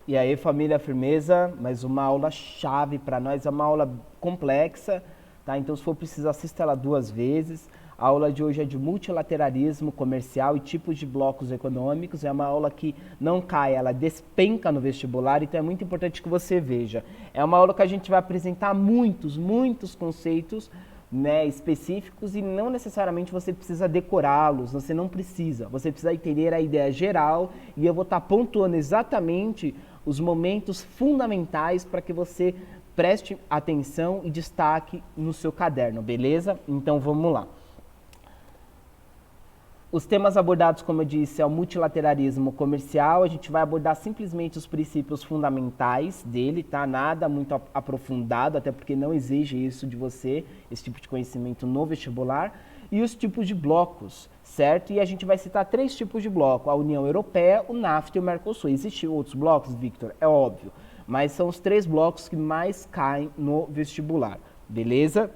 E aí, família, firmeza, mais uma aula chave para nós, é uma aula complexa, tá? Então, se for preciso, assista ela 2 vezes. A aula de hoje é de multilateralismo comercial e tipos de blocos econômicos. É uma aula que não cai, ela despenca no vestibular, então é muito importante que você veja. É uma aula que a gente vai apresentar muitos conceitos, né, específicos, e não necessariamente você precisa decorá-los, você não precisa. Você precisa entender a ideia geral e eu vou estar pontuando exatamente os momentos fundamentais para que você preste atenção e destaque no seu caderno, beleza? Então vamos lá. Os temas abordados, como eu disse, é o multilateralismo comercial. A gente vai abordar simplesmente os princípios fundamentais dele, tá? Nada muito aprofundado, até porque não exige isso de você, esse tipo de conhecimento no vestibular. E os tipos de blocos, certo? E a gente vai citar 3 tipos de bloco: a União Europeia, o NAFTA e o Mercosul. Existem outros blocos, Victor? É óbvio, mas são os 3 blocos que mais caem no vestibular, beleza?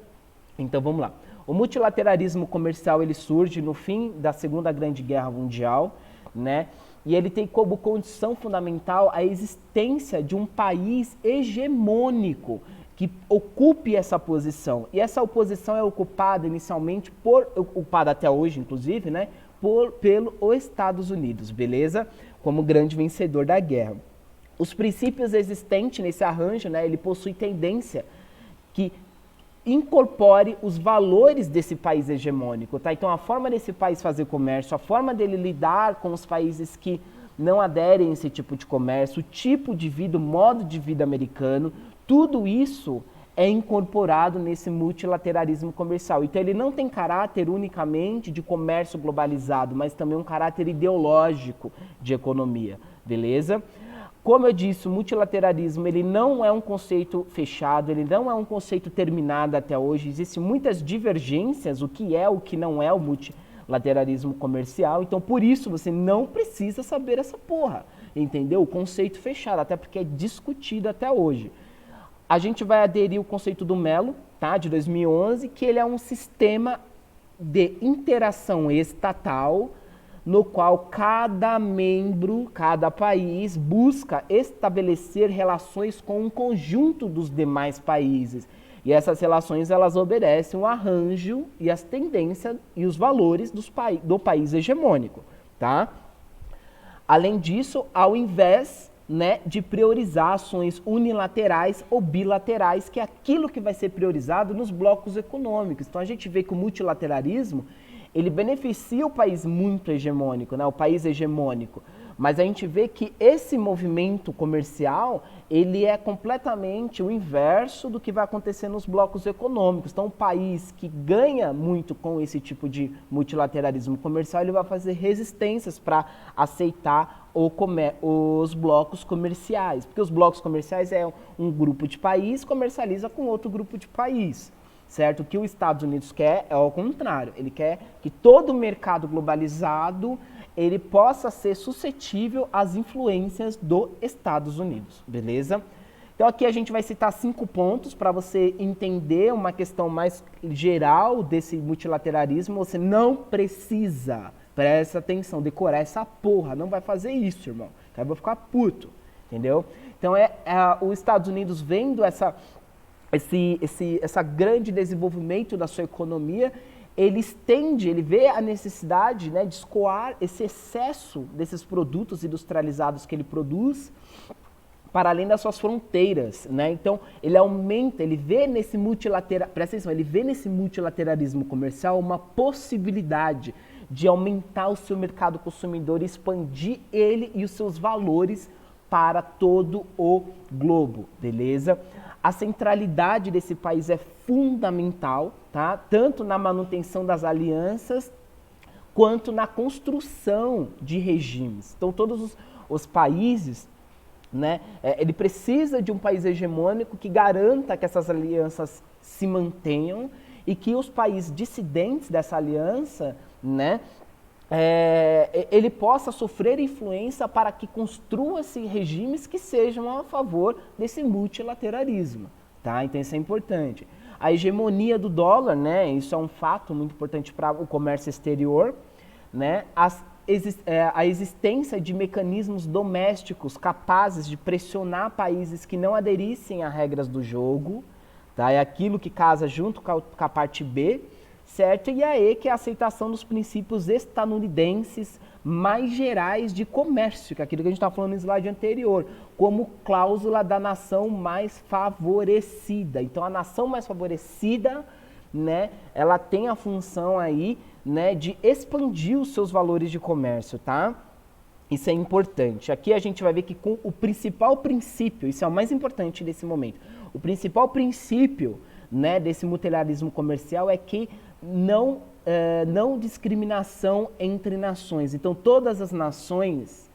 Então vamos lá. O multilateralismo comercial ele surge no fim da Segunda Grande Guerra Mundial, né? E ele tem como condição fundamental a existência de um país hegemônico que ocupe essa posição. E essa oposição é ocupada inicialmente ocupada até hoje, inclusive, né? Pelos Estados Unidos, beleza? Como grande vencedor da guerra. Os princípios existentes nesse arranjo, né? Ele possui tendência que incorpore os valores desse país hegemônico, tá? Então a forma desse país fazer comércio, a forma dele lidar com os países que não aderem a esse tipo de comércio, o tipo de vida, o modo de vida americano, tudo isso é incorporado nesse multilateralismo comercial. Então ele não tem caráter unicamente de comércio globalizado, mas também um caráter ideológico de economia, beleza? Como eu disse, o multilateralismo ele não é um conceito fechado, ele não é um conceito terminado até hoje. Existem muitas divergências, o que não é o multilateralismo comercial. Então, por isso, você não precisa saber essa porra, entendeu? O conceito fechado, até porque é discutido até hoje. A gente vai aderir ao conceito do Mello, tá? De 2011, que ele é um sistema de interação estatal no qual cada membro, cada país busca estabelecer relações com um conjunto dos demais países. E essas relações elas obedecem o arranjo e as tendências e os valores do país hegemônico, tá? Além disso, ao invés, né, de priorizar ações unilaterais ou bilaterais, que é aquilo que vai ser priorizado nos blocos econômicos. Então a gente vê que o multilateralismo ele beneficia o país muito hegemônico, né? O país hegemônico. Mas a gente vê que esse movimento comercial, ele é completamente o inverso do que vai acontecer nos blocos econômicos. Então, o país que ganha muito com esse tipo de multilateralismo comercial, ele vai fazer resistências para aceitar os blocos comerciais. Porque os blocos comerciais é um grupo de país comercializa com outro grupo de país. Certo? O que os Estados Unidos quer é ao contrário. Ele quer que todo o mercado globalizado ele possa ser suscetível às influências dos Estados Unidos, beleza? Então aqui a gente vai citar 5 pontos para você entender uma questão mais geral desse multilateralismo. Você não precisa, presta atenção, decorar essa porra, não vai fazer isso, irmão. Eu vou ficar puto, entendeu? Então os Estados Unidos vendo essa grande desenvolvimento da sua economia, ele vê a necessidade, né, de escoar esse excesso desses produtos industrializados que ele produz para além das suas fronteiras, né? Então ele aumenta, ele vê nesse multilateralismo comercial uma possibilidade de aumentar o seu mercado consumidor e expandir ele e os seus valores para todo o globo, beleza? A centralidade desse país é fundamental, tá? Tanto na manutenção das alianças, quanto na construção de regimes. Então, todos os países, né, ele precisa de um país hegemônico que garanta que essas alianças se mantenham e que os países dissidentes dessa aliança, né, ele possa sofrer influência para que construa-se regimes que sejam a favor desse multilateralismo, tá? Então isso é importante. A hegemonia do dólar, né? Isso é um fato muito importante para o comércio exterior, né? a existência de mecanismos domésticos capazes de pressionar países que não aderissem às regras do jogo, tá? É aquilo que casa junto com a parte B, certo? E a E, que é a aceitação dos princípios estadunidenses mais gerais de comércio, que é aquilo que a gente estava falando no slide anterior, como cláusula da nação mais favorecida. Então, a nação mais favorecida, né, ela tem a função aí, né, de expandir os seus valores de comércio, tá? Isso é importante. Aqui a gente vai ver que com o principal princípio, isso é o mais importante nesse momento, o principal princípio, né, desse multilateralismo comercial é que não discriminação entre nações. Então, todas as nações,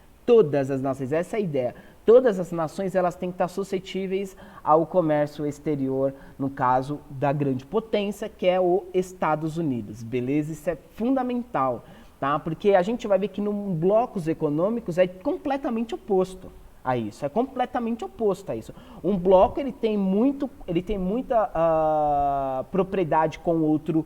essa é a ideia, todas as nações elas têm que estar suscetíveis ao comércio exterior, no caso da grande potência, que é os Estados Unidos, beleza? Isso é fundamental, tá? Porque a gente vai ver que nos blocos econômicos é completamente oposto a isso, é completamente oposto a isso. Um bloco ele tem muita propriedade com outro,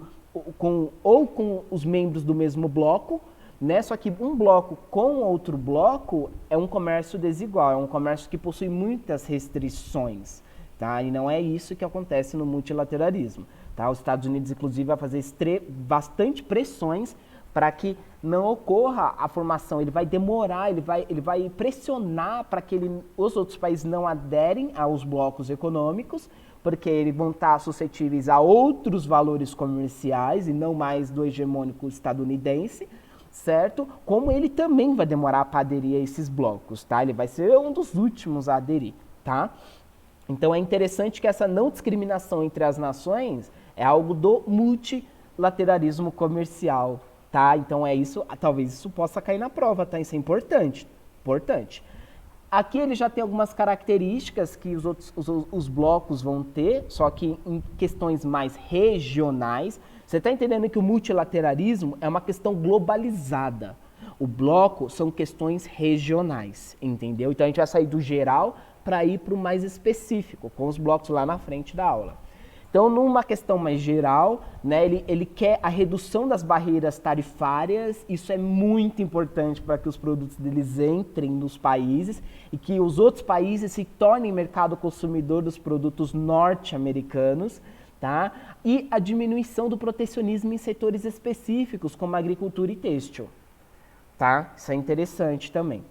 com os membros do mesmo bloco, né? Só que um bloco com outro bloco é um comércio desigual, é um comércio que possui muitas restrições, tá? E não é isso que acontece no multilateralismo, tá? Os Estados Unidos, inclusive, vai fazer bastante pressões para que não ocorra a formação. Ele vai demorar, ele vai pressionar para que os outros países não aderem aos blocos econômicos, porque eles vão estar suscetíveis a outros valores comerciais e não mais do hegemônico estadunidense, certo? Como ele também vai demorar para aderir a esses blocos, tá? Ele vai ser um dos últimos a aderir, tá? Então é interessante que essa não discriminação entre as nações é algo do multilateralismo comercial, tá? Então é isso, talvez isso possa cair na prova, tá? Isso é importante, importante. Aqui ele já tem algumas características que os blocos vão ter, só que em questões mais regionais. Você está entendendo que o multilateralismo é uma questão globalizada. O bloco são questões regionais, entendeu? Então a gente vai sair do geral para ir para o mais específico, com os blocos lá na frente da aula. Então, numa questão mais geral, né, ele quer a redução das barreiras tarifárias. Isso é muito importante para que os produtos deles entrem nos países e que os outros países se tornem mercado consumidor dos produtos norte-americanos, tá? E a diminuição do protecionismo em setores específicos, como agricultura e têxtil, tá? Isso é interessante também.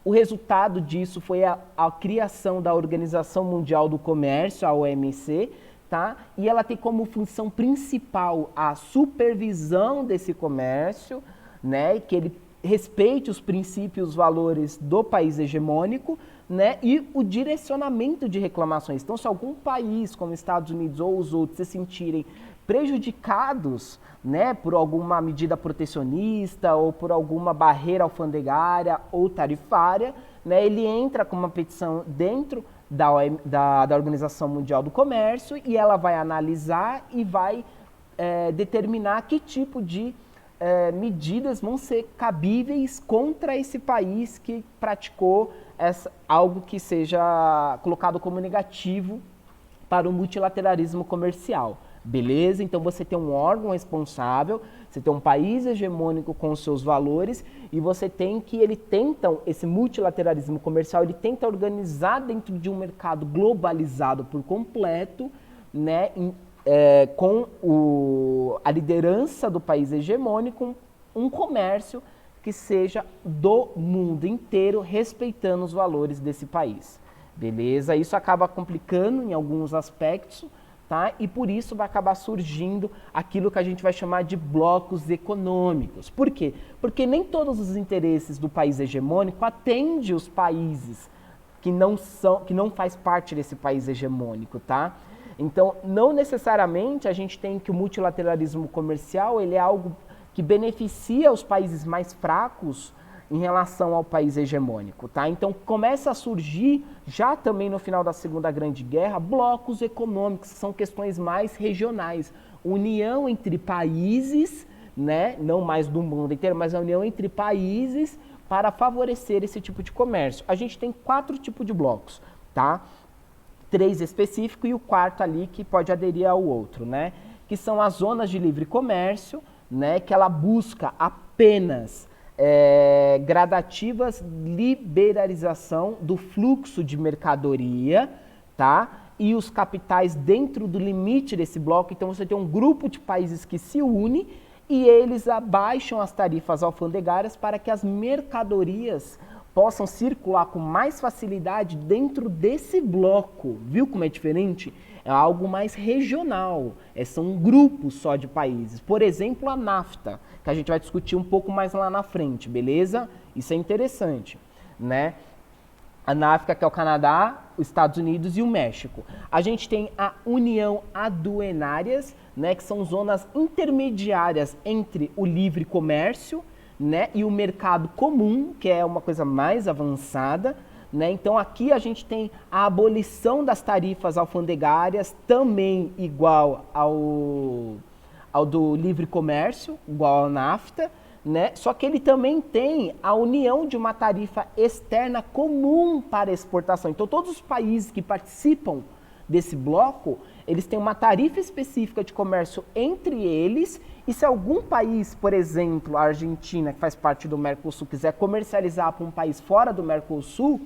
O resultado disso foi a criação da Organização Mundial do Comércio, a OMC, tá? E ela tem como função principal a supervisão desse comércio, né? Que ele respeite os princípios e os valores do país hegemônico, né? E o direcionamento de reclamações. Então, se algum país, como Estados Unidos ou os outros, se sentirem prejudicados, né, por alguma medida protecionista ou por alguma barreira alfandegária ou tarifária, né, ele entra com uma petição dentro da Organização Mundial do Comércio e ela vai analisar e vai determinar que tipo de medidas vão ser cabíveis contra esse país que praticou algo que seja colocado como negativo para o multilateralismo comercial. Beleza? Então você tem um órgão responsável, você tem um país hegemônico com os seus valores e você tem que esse multilateralismo comercial, ele tenta organizar dentro de um mercado globalizado por completo, né, com a liderança do país hegemônico, um comércio que seja do mundo inteiro, respeitando os valores desse país. Beleza? Isso acaba complicando em alguns aspectos, tá? E por isso vai acabar surgindo aquilo que a gente vai chamar de blocos econômicos. Por quê? Porque nem todos os interesses do país hegemônico atendem os países que não faz parte desse país hegemônico, tá? Então, não necessariamente a gente tem que o multilateralismo comercial ele é algo que beneficia os países mais fracos em relação ao país hegemônico, tá? Então começa a surgir, já também no final da Segunda Grande Guerra, blocos econômicos, que são questões mais regionais. União entre países, né? Não mais do mundo inteiro, mas a união entre países para favorecer esse tipo de comércio. A gente tem 4 tipos de blocos, tá? 3 específicos e o 4º ali que pode aderir ao outro, né? Que são as zonas de livre comércio, né? Que ela busca apenas gradativas liberalização do fluxo de mercadoria, tá? E os capitais dentro do limite desse bloco. Então você tem um grupo de países que se une e eles abaixam as tarifas alfandegárias para que as mercadorias possam circular com mais facilidade dentro desse bloco. Viu como é diferente? É algo mais regional, são um grupo só de países. Por exemplo, a NAFTA, que a gente vai discutir um pouco mais lá na frente, beleza? Isso é interessante, né? A NAFTA, que é o Canadá, os Estados Unidos e o México. A gente tem a União Aduanárias, né, que são zonas intermediárias entre o livre comércio, né, e o mercado comum, que é uma coisa mais avançada, né? Então aqui a gente tem a abolição das tarifas alfandegárias, também igual ao do livre comércio, igual ao NAFTA, né? Só que ele também tem a união de uma tarifa externa comum para exportação. Então todos os países que participam desse bloco, eles têm uma tarifa específica de comércio entre eles, e se algum país, por exemplo, a Argentina, que faz parte do Mercosul, quiser comercializar para um país fora do Mercosul,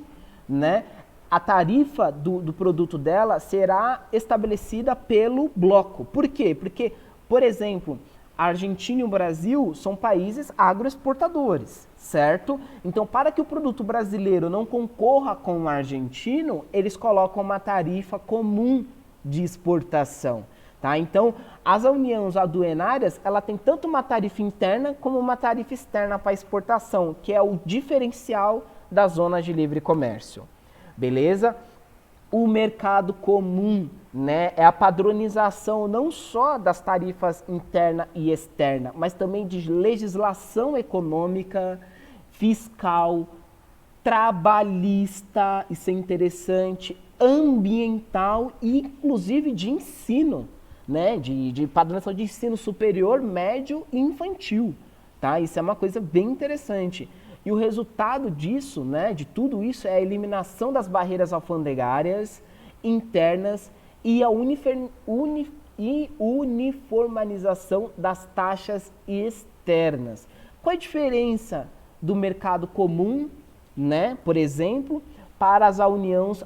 né, a tarifa do produto dela será estabelecida pelo bloco. Por quê? Porque, por exemplo, a Argentina e o Brasil são países agroexportadores, certo? Então, para que o produto brasileiro não concorra com o argentino, eles colocam uma tarifa comum de exportação, tá? Então, as uniões aduanárias, ela tem tanto uma tarifa interna como uma tarifa externa para exportação, que é o diferencial das zonas de livre comércio, beleza? O mercado comum, né, é a padronização não só das tarifas interna e externa, mas também de legislação econômica, fiscal, trabalhista, isso é interessante, ambiental e inclusive de ensino, né, de padronização de ensino superior, médio e infantil, tá? Isso é uma coisa bem interessante. E o resultado disso, né, de tudo isso, é a eliminação das barreiras alfandegárias internas e a uniformização das taxas externas. Qual a diferença do mercado comum, né, por exemplo, para as uniões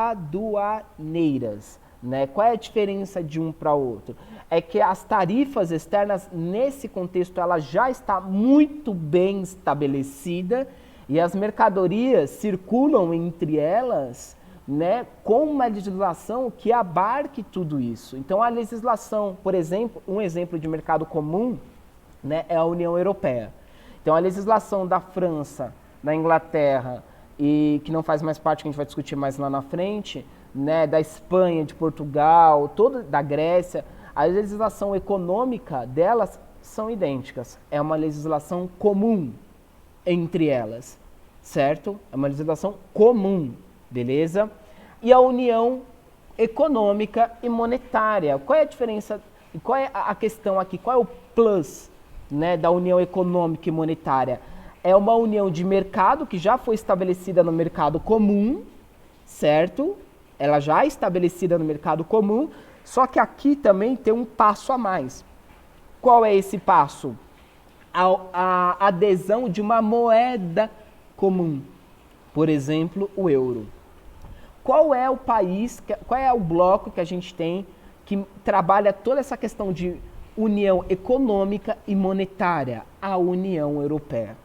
aduaneiras? Né? Qual é a diferença de um para outro? É que as tarifas externas, nesse contexto, ela já está muito bem estabelecida e as mercadorias circulam entre elas, né, com uma legislação que abarque tudo isso. Então, a legislação, por exemplo, um exemplo de mercado comum, né, é a União Europeia. Então, a legislação da França, da Inglaterra, e que não faz mais parte, que a gente vai discutir mais lá na frente, né, da Espanha, de Portugal, da Grécia, a legislação econômica delas são idênticas. É uma legislação comum entre elas, certo? É uma legislação comum, beleza? E a união econômica e monetária. Qual é a diferença? Qual é a questão aqui? Qual é o plus, né, da união econômica e monetária? É uma união de mercado que já foi estabelecida no mercado comum, certo? Ela já é estabelecida no mercado comum, só que aqui também tem um passo a mais. Qual é esse passo? A adesão de uma moeda comum, por exemplo, o euro. Qual é o país, qual é o bloco que a gente tem que trabalha toda essa questão de união econômica e monetária? A União Europeia,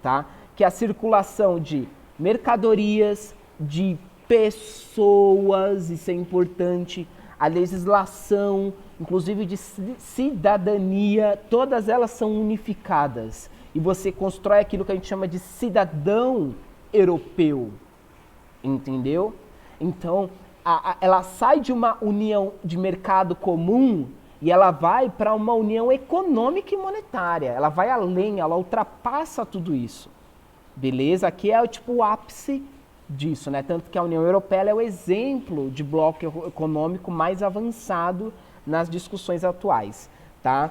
tá? Que é a circulação de mercadorias, de pessoas, isso é importante, a legislação, inclusive de cidadania, todas elas são unificadas. E você constrói aquilo que a gente chama de cidadão europeu, entendeu? Então, ela sai de uma união de mercado comum e ela vai para uma união econômica e monetária. Ela vai além, ela ultrapassa tudo isso. Beleza? Aqui é tipo o ápice disso, né? Tanto que a União Europeia é o exemplo de bloco econômico mais avançado nas discussões atuais, tá?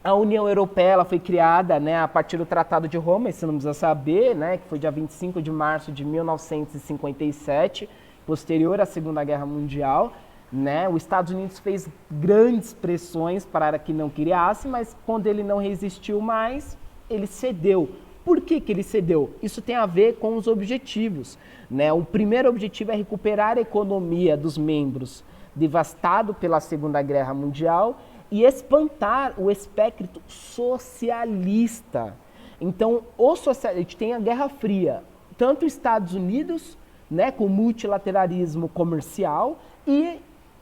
A União Europeia ela foi criada, né, a partir do Tratado de Roma, isso não precisa saber, né, que foi dia 25 de março de 1957, posterior à Segunda Guerra Mundial, né? Os Estados Unidos fez grandes pressões para que não criasse, mas quando ele não resistiu mais, ele cedeu. Por que ele cedeu? Isso tem a ver com os objetivos, né? O primeiro objetivo é recuperar a economia dos membros devastado pela Segunda Guerra Mundial e espantar o espectro socialista. Então, a gente tem a Guerra Fria, tanto os Estados Unidos, né, com multilateralismo comercial, e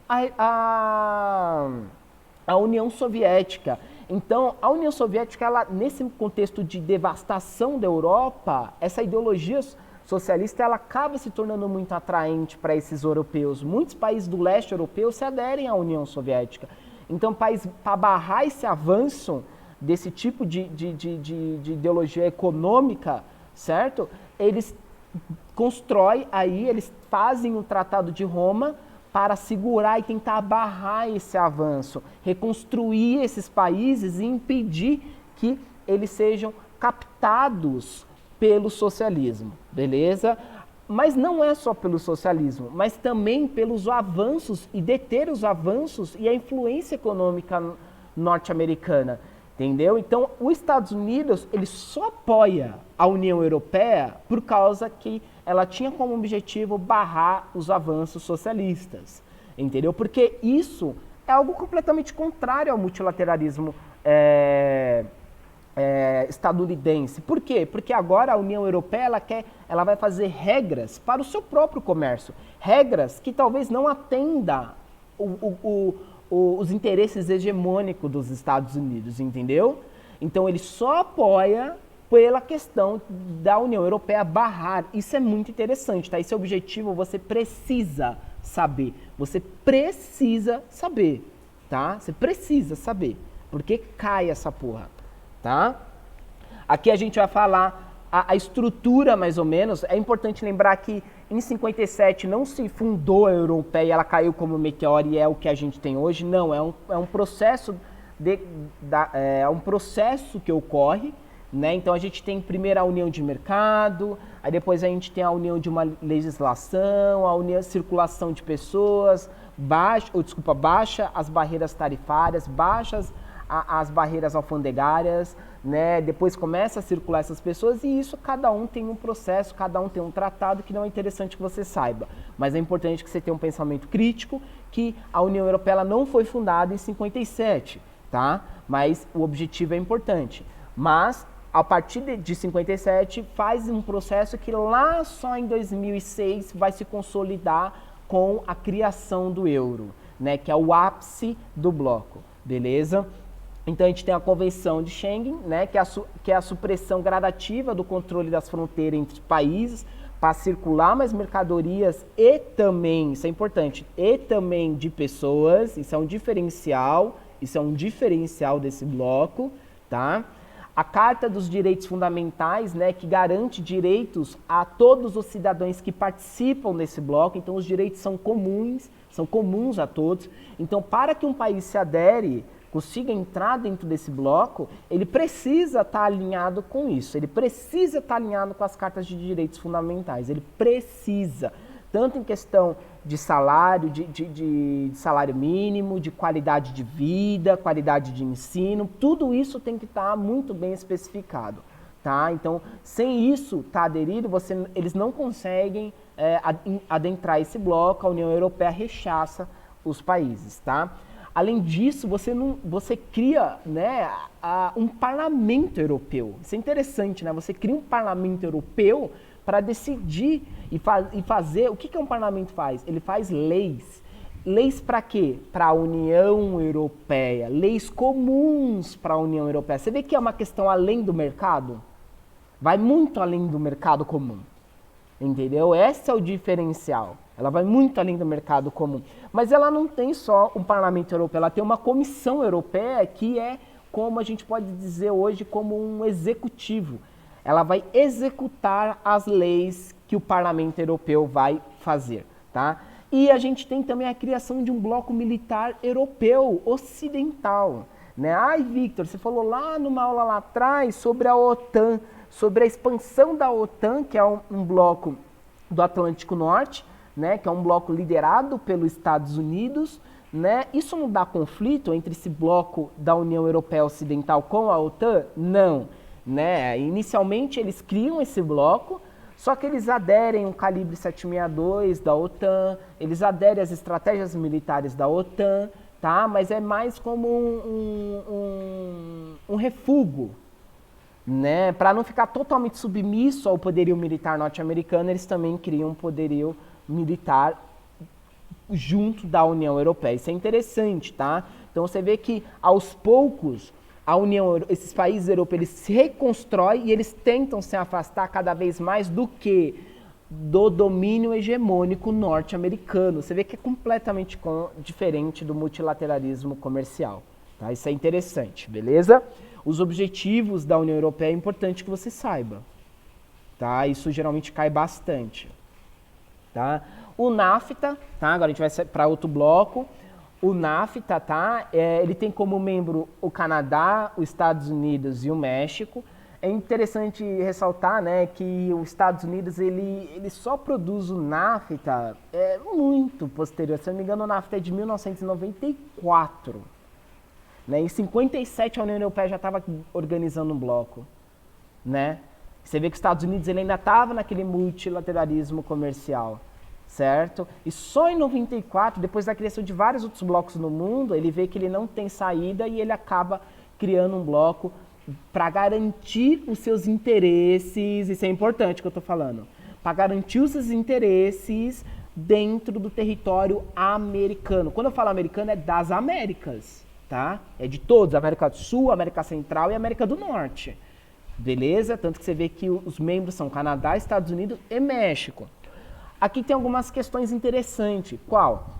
a União Soviética. Então, a União Soviética, ela, nesse contexto de devastação da Europa, essa ideologia socialista ela acaba se tornando muito atraente para esses europeus. Muitos países do leste europeu se aderem à União Soviética. Então, para barrar esse avanço desse tipo de ideologia econômica, certo? Eles constroem aí, eles fazem o Tratado de Roma para segurar e tentar barrar esse avanço, reconstruir esses países e impedir que eles sejam captados pelo socialismo, beleza? Mas não é só pelo socialismo, mas também pelos avanços e deter os avanços e a influência econômica norte-americana, entendeu? Então, os Estados Unidos, ele só apoia a União Europeia por causa que ela tinha como objetivo barrar os avanços socialistas, entendeu? Porque isso é algo completamente contrário ao multilateralismo estadunidense. Por quê? Porque agora a União Europeia ela vai fazer regras para o seu próprio comércio, regras que talvez não atenda os interesses hegemônicos dos Estados Unidos, entendeu? Então ele só apoia pela questão da União Europeia barrar. Isso é muito interessante, tá? Esse objetivo você precisa saber. Você precisa saber, tá? Você precisa saber. Porque cai essa porra, tá? Aqui a gente vai falar a estrutura, mais ou menos. É importante lembrar que em 57 não se fundou a Europeia, ela caiu como meteoro e é o que a gente tem hoje. Não, é um processo um processo que ocorre, né? Então a gente tem primeiro a união de mercado, aí depois a gente tem a união de uma legislação, a união de circulação de pessoas, baixa as barreiras tarifárias, baixas as barreiras alfandegárias, né? Depois começa a circular essas pessoas e isso cada um tem um processo, cada um tem um tratado que não é interessante que você saiba. Mas é importante que você tenha um pensamento crítico que a União Europeia ela não foi fundada em 57, tá? Mas o objetivo é importante. Mas a partir de 57 faz um processo que lá só em 2006 vai se consolidar com a criação do euro, né? Que é o ápice do bloco, beleza? Então a gente tem a Convenção de Schengen, né, que é a supressão gradativa do controle das fronteiras entre países para circular mais mercadorias e também, isso é importante, e também de pessoas, isso é um diferencial desse bloco, tá? A Carta dos Direitos Fundamentais, né, que garante direitos a todos os cidadãos que participam desse bloco, então os direitos são comuns a todos. Então, para que um país se adere, consiga entrar dentro desse bloco, ele precisa estar alinhado com isso, ele precisa estar alinhado com as cartas de direitos fundamentais, ele precisa, tanto em questão de salário, de salário mínimo, de qualidade de vida, qualidade de ensino, tudo isso tem que estar muito bem especificado, tá? Então, sem isso estar aderido, eles não conseguem adentrar esse bloco, a União Europeia rechaça os países, tá? Além disso, você cria, né, um parlamento europeu. Isso é interessante, né? Você cria um parlamento europeu para decidir e fazer... O que um parlamento faz? Ele faz leis. Leis para quê? Para a União Europeia. Leis comuns para a União Europeia. Você vê que é uma questão além do mercado? Vai muito além do mercado comum. Entendeu? Esse é o diferencial. Ela vai muito além do mercado comum. Mas ela não tem só um parlamento europeu, ela tem uma comissão europeia que é, como a gente pode dizer hoje, como um executivo. Ela vai executar as leis que o parlamento europeu vai fazer, tá? E a gente tem também a criação de um bloco militar europeu ocidental, né? Ai, Victor, você falou lá numa aula lá atrás sobre a OTAN, sobre a expansão da OTAN, que é um bloco do Atlântico Norte, né, que é um bloco liderado pelos Estados Unidos, né? Isso não dá conflito entre esse bloco da União Europeia Ocidental com a OTAN? Não, né? Inicialmente eles criam esse bloco, só que eles aderem ao calibre 762 da OTAN, eles aderem às estratégias militares da OTAN, tá? Mas é mais como um refúgio, né? Para não ficar totalmente submisso ao poderio militar norte-americano, eles também criam um poderio militar junto da União Europeia. Isso é interessante, tá? Então você vê que aos poucos esses países europeus eles se reconstroem e eles tentam se afastar cada vez mais do que do domínio hegemônico norte-americano. Você vê que é completamente diferente do multilateralismo comercial, tá? Isso é interessante, beleza? Os objetivos da União Europeia é importante que você saiba, tá? Isso geralmente cai bastante, tá? O NAFTA, tá? Agora a gente vai para outro bloco. O NAFTA, tá? Ele tem como membro o Canadá, os Estados Unidos e o México. É interessante ressaltar, né, que os Estados Unidos ele só produz o NAFTA muito posterior. Se eu não me engano, o NAFTA é de 1994. Né? Em 57 a União Europeia já estava organizando um bloco, né? Você vê que os Estados Unidos ele ainda estava naquele multilateralismo comercial, certo? E só em 94, depois da criação de vários outros blocos no mundo, ele vê que ele não tem saída e ele acaba criando um bloco para garantir os seus interesses, isso é importante que eu estou falando, para garantir os seus interesses dentro do território americano. Quando eu falo americano, é das Américas, tá? É de todos, América do Sul, América Central e América do Norte. Beleza? Tanto que você vê que os membros são Canadá, Estados Unidos e México. Aqui tem algumas questões interessantes. Qual?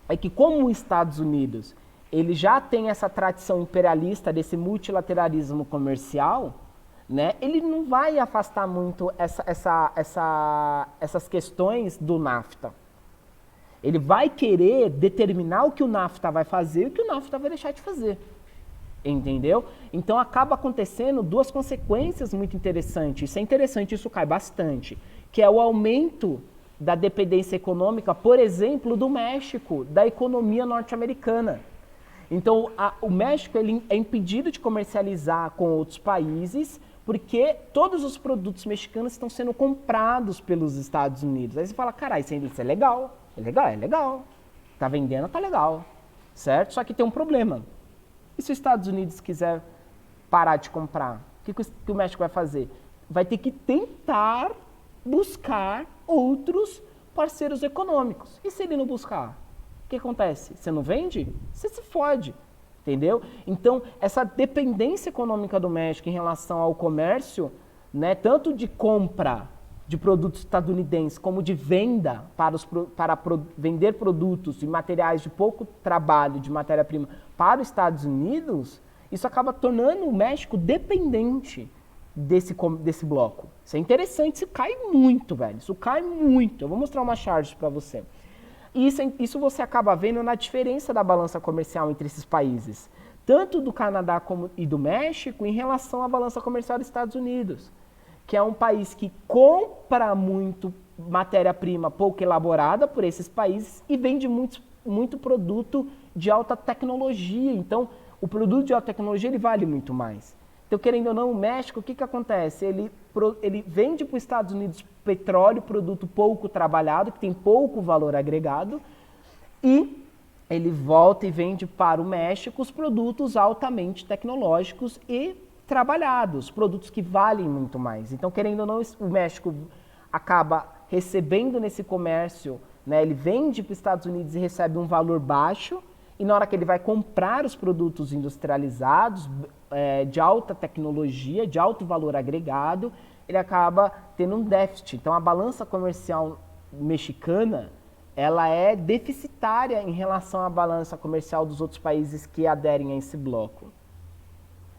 É que como os Estados Unidos ele já tem essa tradição imperialista desse multilateralismo comercial, né? Ele não vai afastar muito essas questões do NAFTA. Ele vai querer determinar o que o NAFTA vai fazer e o que o NAFTA vai deixar de fazer. Entendeu? Então acaba acontecendo duas consequências muito interessantes. Isso é interessante, isso cai bastante. Que é o aumento da dependência econômica, por exemplo, do México, da economia norte-americana. Então o México ele é impedido de comercializar com outros países porque todos os produtos mexicanos estão sendo comprados pelos Estados Unidos. Aí você fala, caralho, isso é legal. É legal, é legal. Tá vendendo, tá legal. Certo? Só que tem um problema. E se os Estados Unidos quiser parar de comprar, o que o México vai fazer? Vai ter que tentar buscar outros parceiros econômicos. E se ele não buscar? O que acontece? Você não vende? Você se fode. Entendeu? Então, essa dependência econômica do México em relação ao comércio, né, tanto de compra de produtos estadunidenses como de venda para vender produtos e materiais de pouco trabalho, de matéria-prima para os Estados Unidos, isso acaba tornando o México dependente desse bloco. Isso é interessante, isso cai muito, velho. Isso cai muito. Eu vou mostrar uma chart para você. E isso você acaba vendo na diferença da balança comercial entre esses países, tanto do Canadá e do México em relação à balança comercial dos Estados Unidos, que é um país que compra muito matéria-prima pouco elaborada por esses países e vende muito produto de alta tecnologia. Então, o produto de alta tecnologia ele vale muito mais. Então, querendo ou não, o México, o que acontece? Ele vende para os Estados Unidos petróleo, produto pouco trabalhado, que tem pouco valor agregado, e ele volta e vende para o México os produtos altamente tecnológicos e trabalhados, produtos que valem muito mais. Então, querendo ou não, o México acaba recebendo nesse comércio, né, ele vende para os Estados Unidos e recebe um valor baixo, e na hora que ele vai comprar os produtos industrializados, de alta tecnologia, de alto valor agregado, ele acaba tendo um déficit. Então, a balança comercial mexicana, ela é deficitária em relação à balança comercial dos outros países que aderem a esse bloco.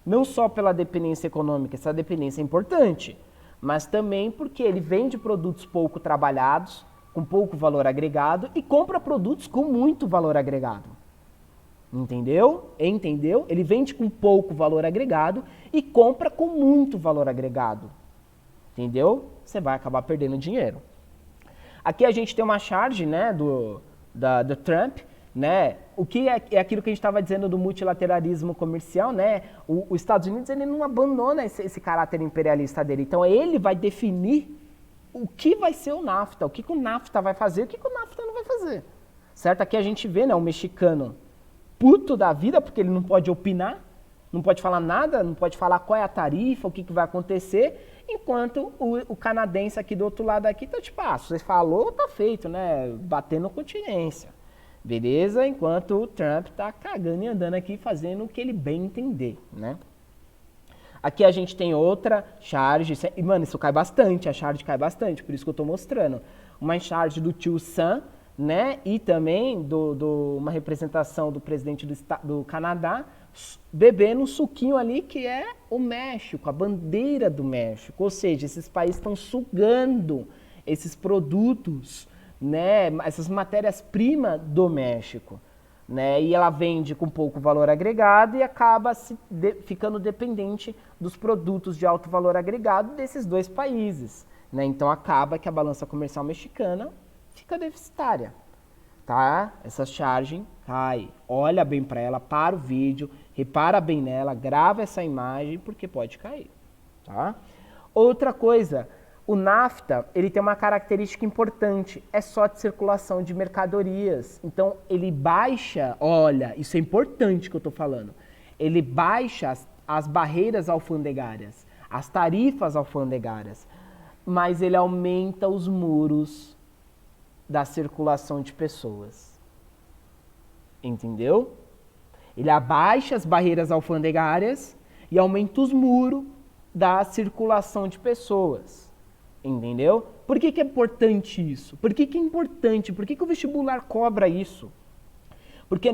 Não só pela dependência econômica, essa dependência é importante, mas também porque ele vende produtos pouco trabalhados, com pouco valor agregado, e compra produtos com muito valor agregado. Entendeu? Entendeu? Ele vende com pouco valor agregado e compra com muito valor agregado. Entendeu? Você vai acabar perdendo dinheiro. Aqui a gente tem uma charge, né, do Trump, né? O que é aquilo que a gente estava dizendo do multilateralismo comercial, né? Os Estados Unidos, ele não abandona esse caráter imperialista dele. Então ele vai definir o que vai ser o NAFTA, o que o NAFTA vai fazer, o que o NAFTA não vai fazer. Certo? Aqui a gente vê, né, o mexicano puto da vida, porque ele não pode opinar, não pode falar nada, não pode falar qual é a tarifa, o que vai acontecer, enquanto o canadense aqui do outro lado aqui tá tipo, você falou, tá feito, né? Batendo continência. Beleza? Enquanto o Trump tá cagando e andando aqui fazendo o que ele bem entender, né? Aqui a gente tem outra charge, e mano, isso cai bastante, a charge cai bastante, por isso que eu tô mostrando. Uma charge do tio Sam, né? E também uma representação do presidente do Canadá, bebendo um suquinho ali que é o México, a bandeira do México. Ou seja, esses países estão sugando esses produtos, né, essas matérias-primas do México, né, e ela vende com pouco valor agregado e acaba ficando dependente dos produtos de alto valor agregado desses dois países, né, então acaba que a balança comercial mexicana fica deficitária, tá? Essa charging cai, olha bem para ela, para o vídeo, repara bem nela, grava essa imagem porque pode cair, tá? Outra coisa, o NAFTA, ele tem uma característica importante, é só de circulação de mercadorias. Então, ele baixa, olha, isso é importante que eu estou falando, ele baixa as barreiras alfandegárias, as tarifas alfandegárias, mas ele aumenta os muros da circulação de pessoas. Entendeu? Ele abaixa as barreiras alfandegárias e aumenta os muros da circulação de pessoas. Entendeu? Por que é importante isso? Por que é importante? Por que o vestibular cobra isso? Porque,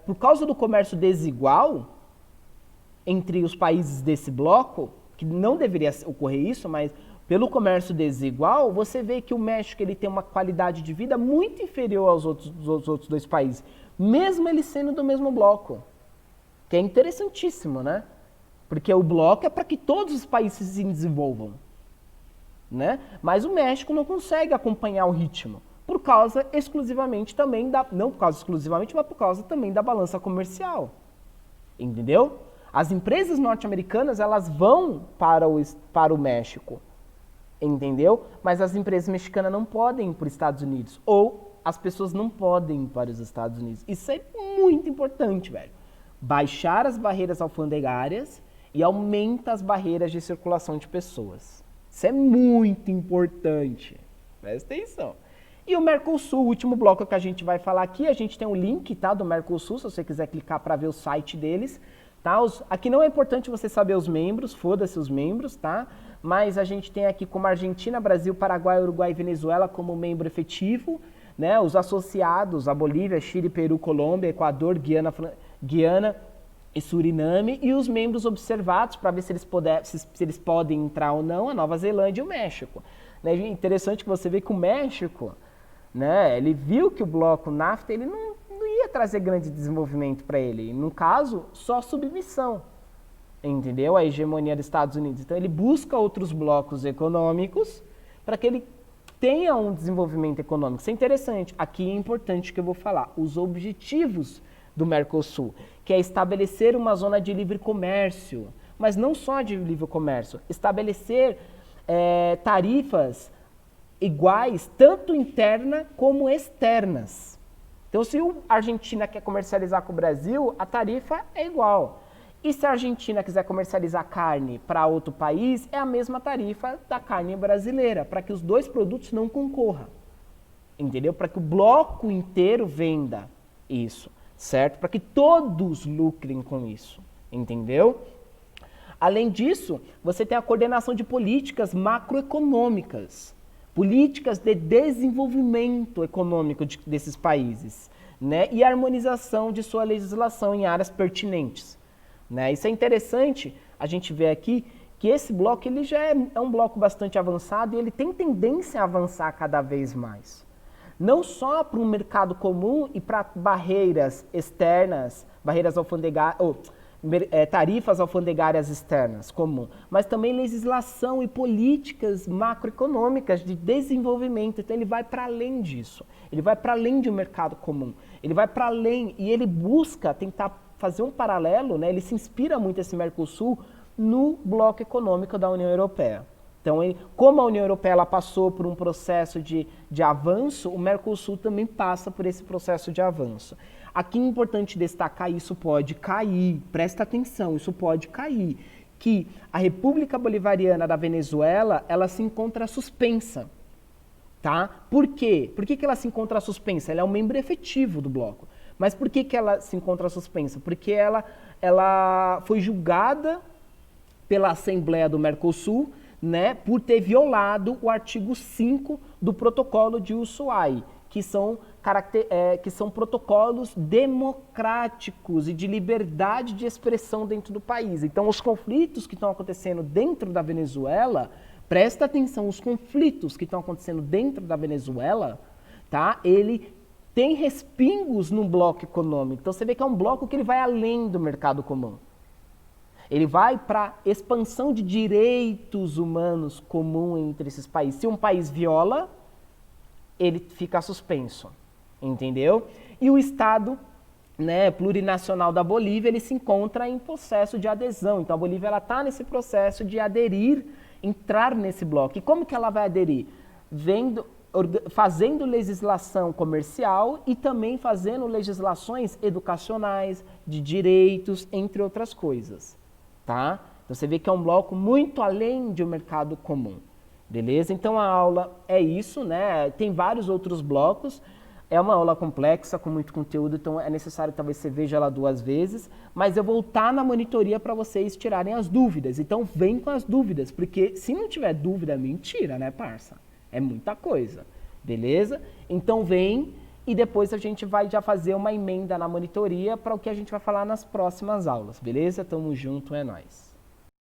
por causa do comércio desigual entre os países desse bloco, que não deveria ocorrer isso, mas pelo comércio desigual, você vê que o México ele tem uma qualidade de vida muito inferior aos outros dois países, mesmo ele sendo do mesmo bloco. Que é interessantíssimo, né? Porque o bloco é para que todos os países se desenvolvam, né? Mas o México não consegue acompanhar o ritmo, por causa exclusivamente também não por causa exclusivamente, mas por causa também da balança comercial. Entendeu? As empresas norte-americanas, elas vão para o México, entendeu? Mas as empresas mexicanas não podem ir para os Estados Unidos, ou as pessoas não podem ir para os Estados Unidos. Isso é muito importante, velho. Baixar as barreiras alfandegárias e aumenta as barreiras de circulação de pessoas. Isso é muito importante. Presta atenção. E o Mercosul, o último bloco que a gente vai falar aqui, a gente tem um link, tá, do Mercosul, se você quiser clicar para ver o site deles. Tá? Aqui não é importante você saber os membros, foda-se os membros, tá? Mas a gente tem aqui como Argentina, Brasil, Paraguai, Uruguai e Venezuela como membro efetivo, né? Os associados, a Bolívia, Chile, Peru, Colômbia, Equador, Guiana e Suriname, e os membros observados para ver se eles podem entrar ou não, a Nova Zelândia e o México. Né? Interessante que você vê que o México, né, ele viu que o bloco NAFTA ele não ia trazer grande desenvolvimento para ele. No caso, só submissão, entendeu? A hegemonia dos Estados Unidos. Então ele busca outros blocos econômicos para que ele tenha um desenvolvimento econômico. Isso é interessante. Aqui é importante que eu vou falar. Os objetivos do Mercosul, que é estabelecer uma zona de livre comércio, mas não só de livre comércio, estabelecer tarifas iguais, tanto interna como externas. Então, se a Argentina quer comercializar com o Brasil, a tarifa é igual. E se a Argentina quiser comercializar carne para outro país, é a mesma tarifa da carne brasileira, para que os dois produtos não concorram. Entendeu? Para que o bloco inteiro venda isso. Certo? Para que todos lucrem com isso, entendeu? Além disso, você tem a coordenação de políticas macroeconômicas, políticas de desenvolvimento econômico desses países, né? E a harmonização de sua legislação em áreas pertinentes, né? Isso é interessante, a gente vê aqui que esse bloco ele já é um bloco bastante avançado e ele tem tendência a avançar cada vez mais. Não só para um mercado comum e para barreiras externas, barreiras alfandegárias, tarifas alfandegárias externas, comum, mas também legislação e políticas macroeconômicas de desenvolvimento. Então ele vai para além disso, ele vai para além de um mercado comum, ele vai para além e ele busca tentar fazer um paralelo, né? Ele se inspira muito esse Mercosul no bloco econômico da União Europeia. Então, como a União Europeia ela passou por um processo de avanço, o Mercosul também passa por esse processo de avanço. Aqui é importante destacar, isso pode cair, presta atenção, isso pode cair, que a República Bolivariana da Venezuela, ela se encontra suspensa, tá? Por quê? Por que ela se encontra suspensa? Ela é um membro efetivo do bloco. Mas por que ela se encontra suspensa? Porque ela foi julgada pela Assembleia do Mercosul, né, por ter violado o artigo 5 do protocolo de Ushuaia, que são protocolos democráticos e de liberdade de expressão dentro do país. Então, os conflitos que estão acontecendo dentro da Venezuela, presta atenção, os conflitos que estão acontecendo dentro da Venezuela, tá? Ele tem respingos no bloco econômico. Então, você vê que é um bloco que ele vai além do mercado comum. Ele vai para expansão de direitos humanos comum entre esses países. Se um país viola, ele fica suspenso, entendeu? E o Estado, né, plurinacional da Bolívia, ele se encontra em processo de adesão. Então a Bolívia está nesse processo de aderir, entrar nesse bloco. E como que ela vai aderir? Fazendo legislação comercial e também fazendo legislações educacionais, de direitos, entre outras coisas. Tá? Então você vê que é um bloco muito além de um mercado comum, beleza? Então a aula é isso, né? Tem vários outros blocos, é uma aula complexa, com muito conteúdo, então é necessário talvez você veja ela 2 vezes, mas eu vou estar na monitoria para vocês tirarem as dúvidas, então vem com as dúvidas, porque se não tiver dúvida é mentira, né, parça? É muita coisa, beleza? Então vem e depois a gente vai já fazer uma emenda na monitoria para o que a gente vai falar nas próximas aulas, beleza? Tamo junto, é nóis.